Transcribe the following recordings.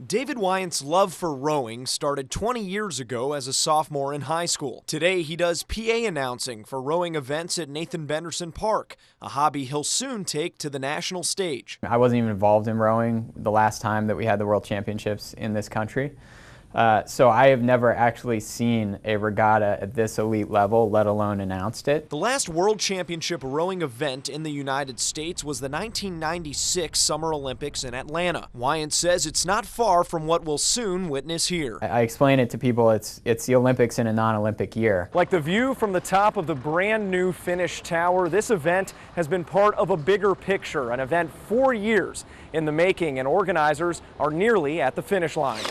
David Wyant's love for rowing started 20 years ago as a sophomore in high school. Today, he does PA announcing for rowing events at Nathan Benderson Park, a hobby he'll soon take to the national stage. I wasn't even involved in rowing the last time that we had the World Championships in this country. So I have never actually seen a regatta at this elite level, let alone announced it. The last World Championship rowing event in the United States was the 1996 Summer Olympics in Atlanta. Wyant says it's not far from what we'll soon witness here. I explain it to people, it's the Olympics in a non-Olympic year. Like the view from the top of the brand new Finnish Tower, this event has been part of a bigger picture, an event 4 years in the making, and organizers are nearly at the finish line.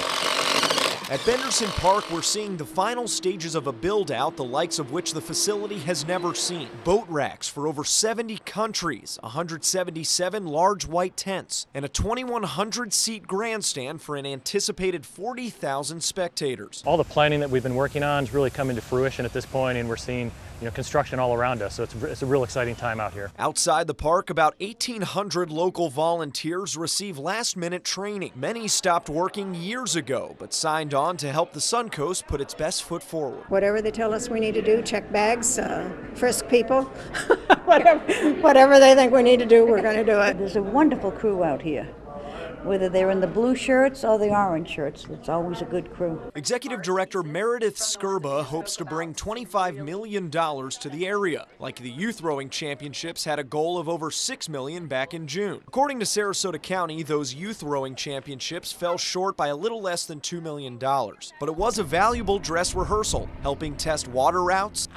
At Benderson Park, we're seeing the final stages of a build-out, the likes of which the facility has never seen. Boat racks for over 70 countries, 177 large white tents, and a 2,100-seat grandstand for an anticipated 40,000 spectators. All the planning that we've been working on is really coming to fruition at this point, and we're seeing construction all around us, so it's a real exciting time out here. Outside the park, about 1,800 local volunteers receive last-minute training. Many stopped working years ago, but signed on to help the Suncoast put its best foot forward. Whatever they tell us we need to do, check bags, frisk people, whatever they think we need to do, we're going to do it. There's a wonderful crew out here. Whether they're in the blue shirts or the orange shirts, it's always a good crew. Executive Director Meredith Skirba hopes to bring $25 million to the area. Like the Youth Rowing Championships had a goal of over $6 million back in June. According to Sarasota County, those Youth Rowing Championships fell short by a little less than $2 million. But it was a valuable dress rehearsal, helping test water routes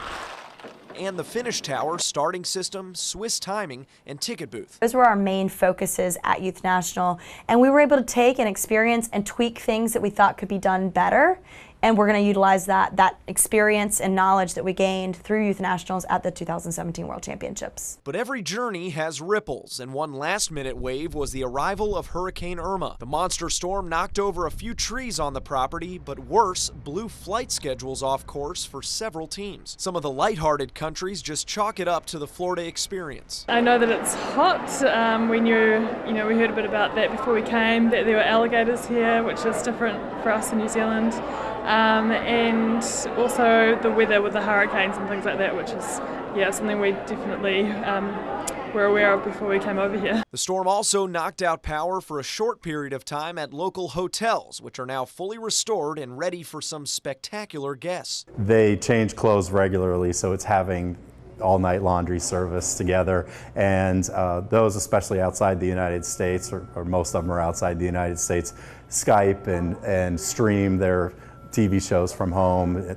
and the Finnish Tower, starting system, Swiss timing, and ticket booth. Those were our main focuses at Youth National, and we were able to take and experience and tweak things that we thought could be done better. And we're going to utilize that experience and knowledge that we gained through Youth Nationals at the 2017 World Championships. But every journey has ripples, and one last-minute wave was the arrival of Hurricane Irma. The monster storm knocked over a few trees on the property, but worse, blew flight schedules off course for several teams. Some of the lighthearted countries just chalk it up to the Florida experience. I know that it's hot. We knew, we heard a bit about that before we came, that there were alligators here, which is different for us in New Zealand. And also the weather with the hurricanes and things like that, which is something we definitely were aware of before we came over here. The storm also knocked out power for a short period of time at local hotels, which are now fully restored and ready for some spectacular guests. They change clothes regularly, so it's having all-night laundry service together, and those especially outside the United States, or most of them are outside the United States, Skype and stream their TV shows from home,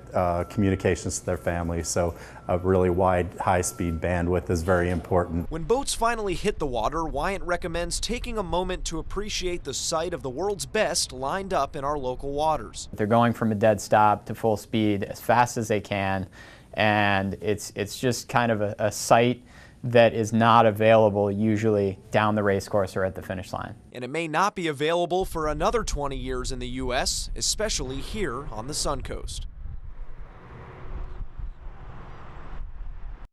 communications to their families, so a really wide, high-speed bandwidth is very important. When boats finally hit the water, Wyant recommends taking a moment to appreciate the sight of the world's best lined up in our local waters. They're going from a dead stop to full speed as fast as they can, and it's just kind of a sight that is not available usually down the race course or at the finish line. And it may not be available for another 20 years in the U.S., especially here on the Suncoast.